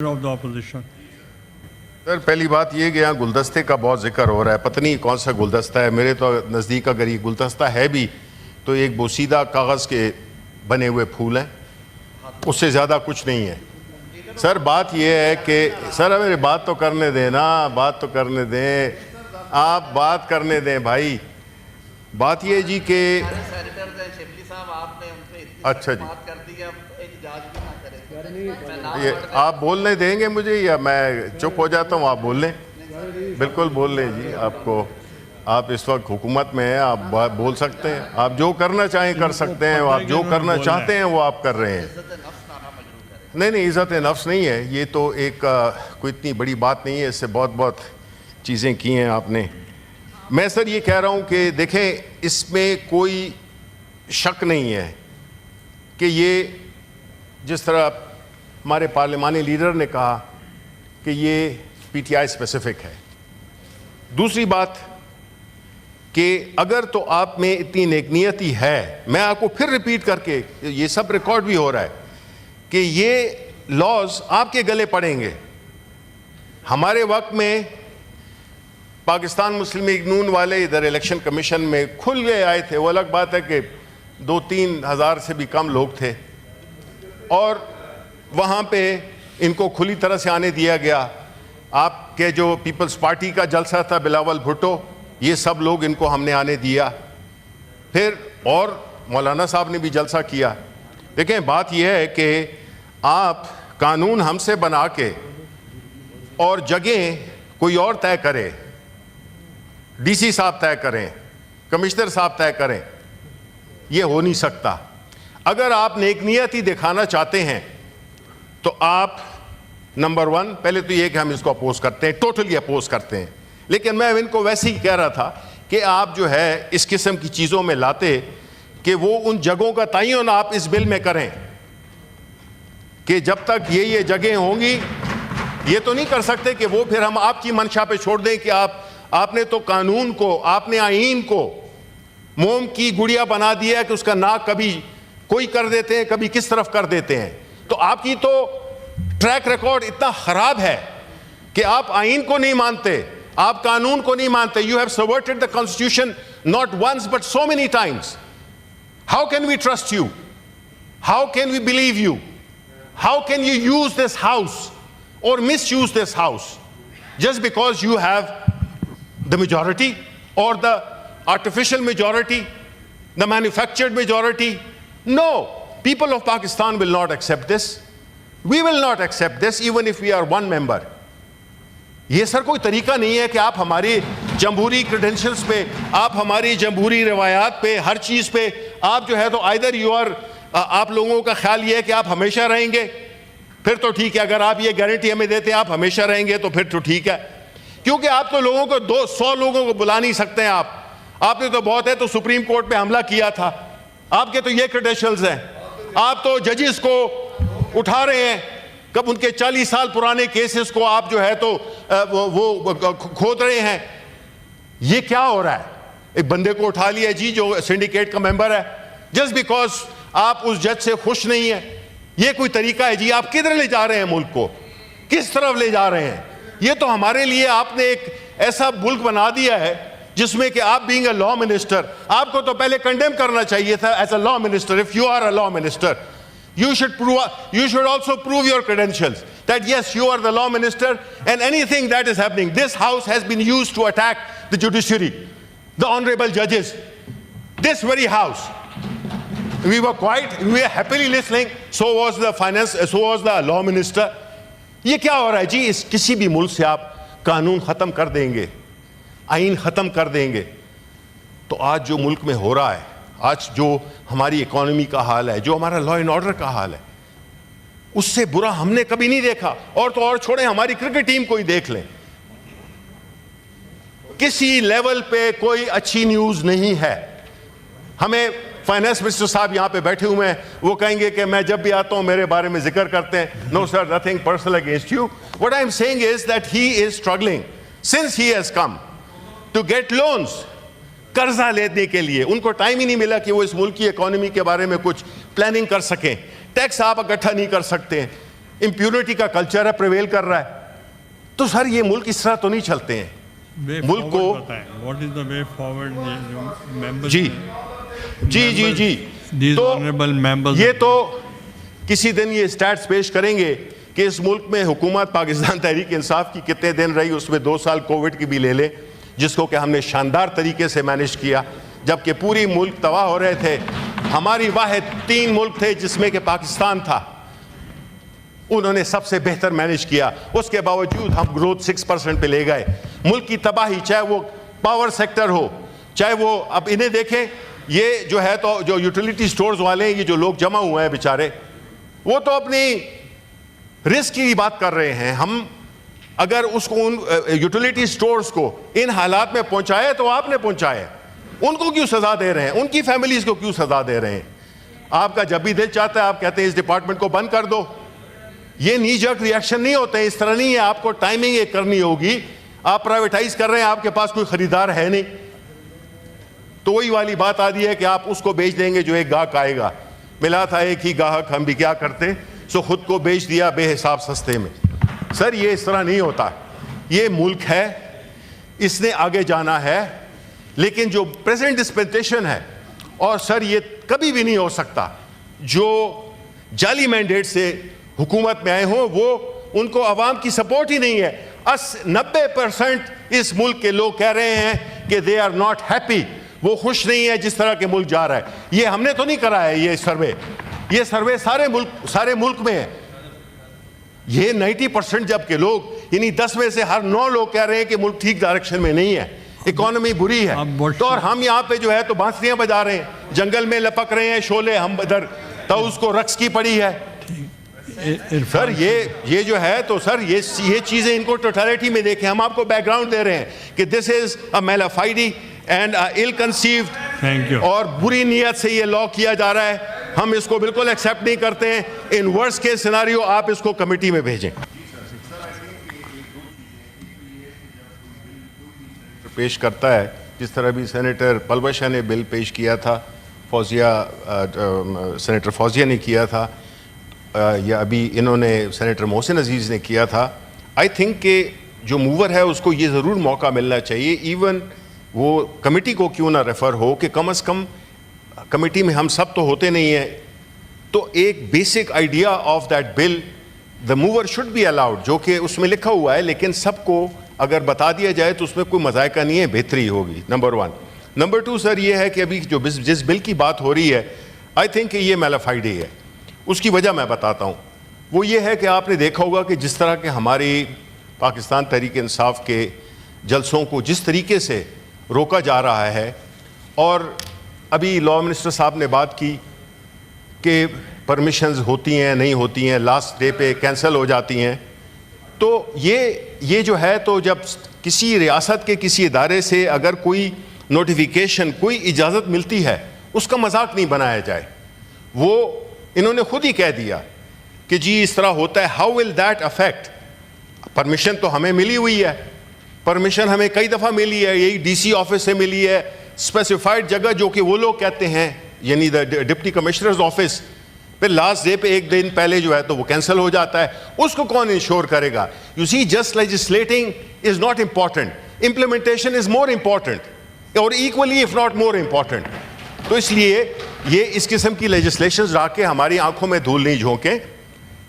of the opposition. سر پہلی بات یہ کہ یہاں گلدستے کا بہت ذکر ہو رہا ہے، پتہ نہیں کون سا گلدستہ ہے. میرے تو نزدیک اگر یہ گلدستہ ہے بھی تو ایک بوسیدہ کاغذ کے بنے ہوئے پھول ہیں، اس سے زیادہ کچھ نہیں ہے. سر بات یہ ہے کہ سر میری بات تو کرنے دیں نا، بات تو کرنے دیں، آپ بات کرنے دیں بھائی. بات یہ جی کہ اچھا جی آپ بولنے دیں گے مجھے یا میں چپ ہو جاتا ہوں؟ آپ بول لیں، بالکل بول لیں جی. آپ کو آپ اس وقت حکومت میں ہیں، آپ بول سکتے ہیں، آپ جو کرنا چاہیں کر سکتے ہیں، آپ جو کرنا چاہتے ہیں وہ آپ کر رہے ہیں. نہیں عزت نفس نہیں ہے یہ تو، ایک کوئی اتنی بڑی بات نہیں ہے، اس سے بہت چیزیں کی ہیں آپ نے. میں سر یہ کہہ رہا ہوں کہ دیکھیں اس میں کوئی شک نہیں ہے کہ یہ جس طرح ہمارے پارلیمانی لیڈر نے کہا کہ یہ پی ٹی آئی اسپیسیفک ہے. دوسری بات کہ اگر تو آپ میں اتنی نیک نیتی ہے، میں آپ کو پھر ریپیٹ کر کے، یہ سب ریکارڈ بھی ہو رہا ہے کہ یہ لاز آپ کے گلے پڑیں گے. ہمارے وقت میں پاکستان مسلم لیگ نون والے ادھر الیکشن کمیشن میں کھل گئے آئے تھے. وہ الگ بات ہے کہ 2-3 ہزار سے بھی کم لوگ تھے، اور وہاں پہ ان کو کھلی طرح سے آنے دیا گیا. آپ کے جو پیپلز پارٹی کا جلسہ تھا، بلاول بھٹو، یہ سب لوگ ان کو ہم نے آنے دیا. پھر اور مولانا صاحب نے بھی جلسہ کیا. دیکھیں بات یہ ہے کہ آپ قانون ہم سے بنا کے اور جگہیں کوئی اور طے کرے، ڈی سی صاحب طے کریں، کمشنر صاحب طے کریں، یہ ہو نہیں سکتا. اگر آپ نیک نیتی دکھانا چاہتے ہیں تو آپ نمبر 1 پہلے تو یہ کہ ہم اس کو اپوز کرتے ہیں، ٹوٹلی اپوز کرتے ہیں. لیکن میں ان کو ویسے ہی کہہ رہا تھا کہ آپ جو ہے اس قسم کی چیزوں میں لاتے کہ وہ ان جگہوں کا تعین آپ اس بل میں کریں کہ جب تک یہ جگہیں ہوں گی. یہ تو نہیں کر سکتے کہ وہ پھر ہم آپ کی منشا پہ چھوڑ دیں کہ آپ نے تو قانون کو، آپ نے آئین کو موم کی گڑیا بنا دیا کہ اس کا ناک کبھی کوئی کر دیتے ہیں، کبھی کس طرف کر دیتے ہیں. تو آپ کی تو ٹریک ریکارڈ اتنا خراب ہے کہ آپ آئین کو نہیں مانتے، آپ قانون کو نہیں مانتے. You have subverted the constitution not once but so many times. How can we trust you? How can we believe you? How can you use this house or misuse this house just because you have the majority or the artificial majority, the manufactured majority? No, people of Pakistan will not accept this. We will not accept this even if we are one member. یہ سر کوئی طریقہ نہیں ہے کہ آپ ہماری جمہوری کریڈنشلز پہ، آپ ہماری جمہوری روایات پہ، ہر چیز پہ آپ جو ہے تو either you are آپ لوگوں کا خیال یہ ہے کہ آپ ہمیشہ رہیں گے، پھر تو ٹھیک ہے. اگر آپ یہ گارنٹی ہمیں دیتے ہیں آپ ہمیشہ رہیں گے تو پھر تو ٹھیک ہے، کیونکہ آپ تو لوگوں کو 100 لوگوں کو بلا نہیں سکتے ہیں. آپ نے تو بہت ہے تو سپریم کورٹ پہ حملہ کیا تھا، آپ کے تو یہ کریڈنشلز ہیں. آپ تو ججز کو اٹھا رہے ہیں، کب ان کے 40 سال پرانے کیسز کو آپ جو ہے تو وہ کھود رہے ہیں. یہ کیا ہو رہا ہے؟ ایک بندے کو اٹھا لیا جی جو سنڈیکیٹ کا ممبر ہے، جسٹ بیکاز آپ اس جج سے خوش نہیں ہیں. یہ کوئی طریقہ ہے جی؟ آپ کدھر لے جا رہے ہیں ملک کو، کس طرف لے جا رہے ہیں؟ یہ تو ہمارے لیے آپ نے ایک ایسا ملک بنا دیا ہے جس میں کہ آپ بینگ اے لا منسٹر، آپ کو تو پہلے کنڈیم کرنا چاہیے تھا as a law minister. If you are a law minister, you should also prove your credentials that yes, you are the law minister, and anything that is happening, this house has been used to attack the judiciary, the honorable judges. This very house, we were quiet, we were happily listening. So was the finance, so was the law minister. یہ کیا ہو رہا ہے جی؟ اس کسی بھی ملک سے آپ قانون ختم کر دیں گے، آئین ختم کر دیں گے، تو آج جو ملک میں ہو رہا ہے، آج جو ہماری اکانومی کا حال ہے، جو ہمارا لا اینڈ آرڈر کا حال ہے، اس سے برا ہم نے کبھی نہیں دیکھا. اور تو اور چھوڑیں، ہماری کرکٹ ٹیم کو ہی دیکھ لیں، کسی لیول پہ کوئی اچھی نیوز نہیں ہے. ہمیں فائنانس منسٹر صاحب یہاں پہ بیٹھے ہوئے ہیں، وہ کہیں گے کہ میں جب بھی آتا ہوں میرے بارے میں ذکر کرتے ہیں. No sir, nothing personal against you. What I am saying is that he is struggling since he has come to get loans. قرضہ لینے کے لیے ان کو ٹائم ہی نہیں ملا کہ وہ اس ملک کی اکانومی کے بارے میں کچھ پلاننگ کر سکیں. ٹیکس آپ اکٹھا نہیں کر سکتے ہیں. امپیونٹی کا کلچر ہے پریویل کر رہا ہے. تو سر یہ ملک اس طرح تو نہیں چلتے ہیں. ملک کو what is the way forward? جی تو یہ تو کسی دن یہ اسٹیٹس پیش کریں گے کہ اس ملک میں حکومت پاکستان تحریک انصاف کی کتنے دن رہی. اس میں 2 سال کووڈ کی بھی لے لیں, جس کو کہ ہم نے شاندار طریقے سے مینیج کیا, جبکہ پوری ملک تباہ ہو رہے تھے. ہماری واحد 3 ملک تھے جس میں کہ پاکستان تھا, انہوں نے سب سے بہتر مینیج کیا. اس کے باوجود ہم گروتھ 6% پہ لے گئے. ملک کی تباہی, چاہے وہ پاور سیکٹر ہو, چاہے وہ, اب انہیں دیکھیں, یہ جو ہے تو جو یوٹیلیٹی سٹورز والے ہیں, یہ جو لوگ جمع ہوئے ہیں بیچارے, وہ تو اپنی رسک کی بات کر رہے ہیں. ہم اگر اس کو ان یوٹیلیٹی سٹورز کو ان حالات میں پہنچائے تو آپ نے پہنچائے, ان کو کیوں سزا دے رہے ہیں, ان کی فیملیز کو کیوں سزا دے رہے ہیں؟ آپ کا جب بھی دل چاہتا ہے آپ کہتے ہیں اس ڈپارٹمنٹ کو بند کر دو. یہ نی جرک ریئیکشن نہیں ہوتے ہیں, اس طرح نہیں ہے. آپ کو ٹائمنگ ایک کرنی ہوگی. آپ پرائیویٹائز کر رہے ہیں, آپ کے پاس کوئی خریدار ہے نہیں, تو وہی والی بات آتی ہے کہ آپ اس کو بیچ دیں گے جو ایک گاہک آئے گا. ملا تھا ایک ہی گاہک, ہم بھی کیا کرتے, سو خود کو بیچ دیا بے حساب سستے میں. سر یہ اس طرح نہیں ہوتا. یہ ملک ہے, اس نے آگے جانا ہے, لیکن جو پریزنٹ ڈسپنسیشن ہے, اور سر یہ کبھی بھی نہیں ہو سکتا, جو جعلی مینڈیٹ سے حکومت میں آئے ہوں وہ ان کو عوام کی سپورٹ ہی نہیں ہے. 90% اس ملک کے لوگ کہہ رہے ہیں کہ دے آر ناٹ ہیپی, وہ خوش نہیں ہے جس طرح کے ملک جا رہا ہے. یہ ہم نے تو نہیں کرا ہے یہ سروے سارے ملک میں ہے. یہ 90% جب کہ لوگ, یعنی 10 میں سے ہر 9 لوگ کہہ رہے ہیں کہ ملک ٹھیک ڈائریکشن میں نہیں ہے, اکانومی بری ہے. تو اور ہم یہاں پہ جو ہے تو بانسریاں بجا رہے ہیں, جنگل میں لپک رہے ہیں شعلے, ہم ادھر تو اس کو رقص کی پڑی ہے. سر یہ جو ہے تو سر یہ چیزیں ان کو ٹوٹیلٹی میں دیکھیں. ہم آپ کو بیک گراؤنڈ دے رہے ہیں کہ دس از اے میلافائڈی اینڈ ill conceived, اور بری نیت سے یہ لا کیا جا رہا ہے. ہم اس کو بالکل ایکسیپٹ نہیں کرتے ہیں. ان ورس کے سیناریو آپ اس کو کمیٹی میں بھیجیں. پیش کرتا ہے جس طرح بھی سینیٹر پلوشا نے بل پیش کیا تھا, سینیٹر فوزیہ نے کیا تھا, یا ابھی انہوں نے سینیٹر محسن عزیز نے کیا تھا. آئی تھنک کہ جو موور ہے اس کو یہ ضرور موقع ملنا چاہیے, ایون وہ کمیٹی کو کیوں نہ ریفر ہو, کہ کم از کم کمیٹی میں ہم سب تو ہوتے نہیں ہیں, تو ایک basic idea of that bill the mover should be allowed, جو کہ اس میں لکھا ہوا ہے, لیکن سب کو اگر بتا دیا جائے تو اس میں کوئی مذائقہ نہیں ہے, بہتری ہوگی. نمبر 1. نمبر 2 سر یہ ہے کہ ابھی جو جس بل کی بات ہو رہی ہے, آئی تھنک کہ یہ میلافائڈی ہے. اس کی وجہ میں بتاتا ہوں. وہ یہ ہے کہ آپ نے دیکھا ہوگا کہ جس طرح کہ ہماری پاکستان تحریک انصاف کے جلسوں کو جس طریقے سے روکا جا رہا ہے, اور ابھی لاء منسٹر صاحب نے بات کی کہ پرمیشنز ہوتی ہیں نہیں ہوتی ہیں, لاسٹ ڈے پہ کینسل ہو جاتی ہیں. تو یہ جو ہے, تو جب کسی ریاست کے کسی ادارے سے اگر کوئی نوٹیفیکیشن, کوئی اجازت ملتی ہے, اس کا مذاق نہیں بنایا جائے. وہ انہوں نے خود ہی کہہ دیا کہ جی اس طرح ہوتا ہے. How will that affect? Permission تو ہمیں ملی ہوئی ہے, پرمیشن ہمیں کئی دفعہ ملی ہے, یہی ڈی سی آفس سے ملی ہے, اسپیسیفائڈ جگہ جو کہ وہ لوگ کہتے ہیں, یعنی ڈپٹی کمشنرز آفس, پھر لاسٹ ڈے پہ ایک دن پہلے جو ہے تو وہ کینسل ہو جاتا ہے. اس کو کون انشور کرے گا؟ You see, just legislating is not important, implementation is more important, اور equally if not more important. تو اس لیے یہ اس قسم کی لیجسلیشنز لا کے ہماری آنکھوں میں دھول نہیں جھونکیں.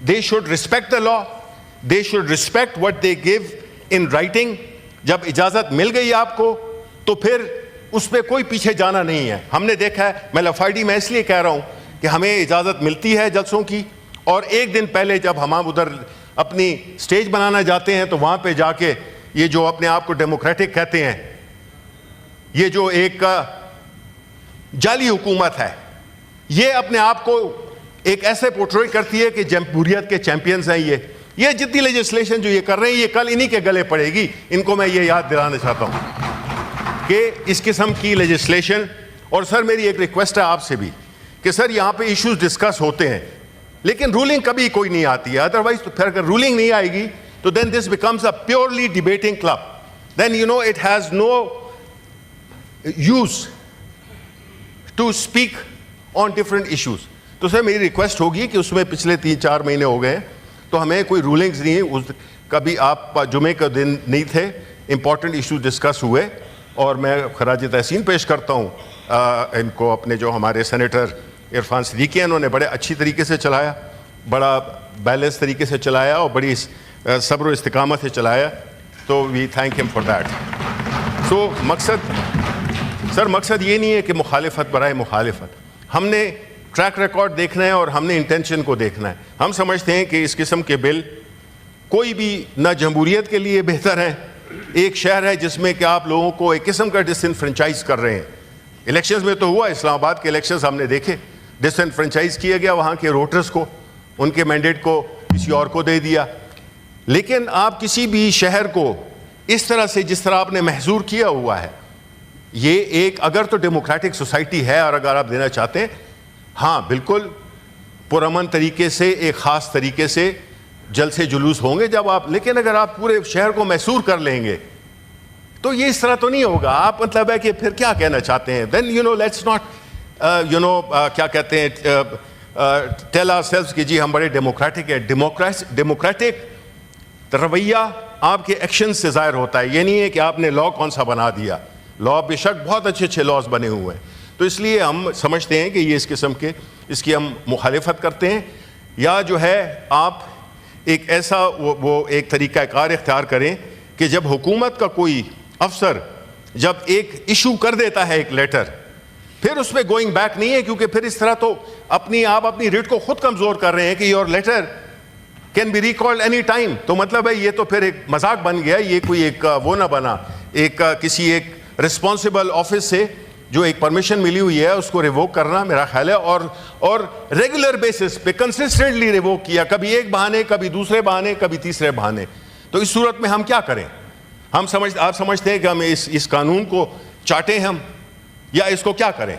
They should respect the law, they should respect what they gave in writing. جب اجازت مل گئی آپ کو تو پھر اس پہ کوئی پیچھے جانا نہیں ہے. ہم نے دیکھا ہے, میں لفائڈی میں اس لیے کہہ رہا ہوں کہ ہمیں اجازت ملتی ہے جلسوں کی, اور ایک دن پہلے جب ہم ادھر اپنی سٹیج بنانا جاتے ہیں تو وہاں پہ جا کے یہ جو اپنے آپ کو ڈیموکریٹک کہتے ہیں, یہ جو ایک جعلی حکومت ہے, یہ اپنے آپ کو ایک ایسے پورٹری کرتی ہے کہ جمہوریت کے چیمپئنز ہیں. یہ جتنی لیجسلیشن جو یہ کر رہے ہیں, یہ کل انہی کے گلے پڑے گی. ان کو میں یہ یاد دلانا چاہتا ہوں کہ اس قسم کی لیجسلیشن. اور سر میری ایک ریکویسٹ ہے آپ سے بھی کہ سر یہاں پہ ایشوز ڈسکس ہوتے ہیں, لیکن رولنگ کبھی کوئی نہیں آتی ہے. ادروائز تو پھر اگر رولنگ نہیں آئے گی تو then this becomes a purely debating club. Then you know it has no use to speak on different issues. تو سر میری ریکویسٹ ہوگی کہ اس میں پچھلے 3-4 مہینے ہو گئے, تو ہمیں کوئی رولنگز نہیں, کبھی آپ جمعے کے دن نہیں تھے, امپورٹنٹ ایشو ڈسکس ہوئے, اور میں خراج تحسین پیش کرتا ہوں ان کو, اپنے جو ہمارے سینیٹر عرفان صدیقی ہیں, انہوں نے بڑے اچھی طریقے سے چلایا, بڑا بیلنس طریقے سے چلایا, اور بڑی صبر و استقامت سے چلایا, تو وی تھینک ہم فار دیٹ. سو مقصد یہ نہیں ہے کہ مخالفت برائے مخالفت, ہم نے ٹریک ریکارڈ دیکھنا ہے اور ہم نے انٹینشن کو دیکھنا ہے. ہم سمجھتے ہیں کہ اس قسم کے بل کوئی بھی نہ جمہوریت کے لیے بہتر ہیں. ایک شہر ہے جس میں کہ آپ لوگوں کو ایک قسم کا ڈس انفرینچائز کر رہے ہیں. الیکشنز میں تو ہوا, اسلام آباد کے الیکشنز ہم نے دیکھے, ڈس انفرینچائز کیا گیا وہاں کے ووٹرز کو, ان کے مینڈیٹ کو کسی اور کو دے دیا. لیکن آپ کسی بھی شہر کو اس طرح سے جس طرح آپ نے محظور کیا ہوا ہے, یہ ایک اگر تو ڈیموکریٹک سوسائٹی ہے, اور اگر آپ دینا چاہتے ہیں, ہاں بالکل پرامن طریقے سے, ایک خاص طریقے سے جلسے جلوس ہوں گے جب آپ, لیکن اگر آپ پورے شہر کو محصور کر لیں گے تو یہ اس طرح تو نہیں ہوگا. آپ مطلب ہے کہ پھر کیا کہنا چاہتے ہیں, دین لیٹس ناٹ کیا کہتے ہیں, ٹیل آور سیلفز کہ جی ہم بڑے ڈیموکریٹک ہیں. ڈیموکریٹک رویہ آپ کے ایکشن سے ظاہر ہوتا ہے. یہ نہیں ہے کہ آپ نے لا کون سا بنا دیا, لا بے شک بہت اچھے اچھے لاز بنے ہوئے ہیں. تو اس لیے ہم سمجھتے ہیں کہ یہ اس قسم کے, اس کی ہم مخالفت کرتے ہیں. یا جو ہے آپ ایک ایسا وہ ایک طریقہ کار اختیار کریں کہ جب حکومت کا کوئی افسر جب ایک ایشو کر دیتا ہے ایک لیٹر, پھر اس پہ گوئنگ بیک نہیں ہے, کیونکہ پھر اس طرح تو آپ اپنی ریٹ کو خود کمزور کر رہے ہیں کہ your letter can be recalled any time. تو مطلب ہے یہ تو پھر ایک مذاق بن گیا, یہ کوئی ایک وہ نہ بنا, ایک کسی ایک رسپانسبل آفس سے جو ایک پرمیشن ملی ہوئی ہے اس کو ریووک کرنا میرا خیال ہے, اور ریگولر بیسس پہ کنسسٹنٹلی ریووک کیا, کبھی ایک بہانے, کبھی دوسرے بہانے, کبھی تیسرے بہانے. تو اس صورت میں ہم کیا کریں؟ آپ سمجھتے ہیں کہ ہم اس قانون کو چاٹیں ہم, یا اس کو کیا کریں؟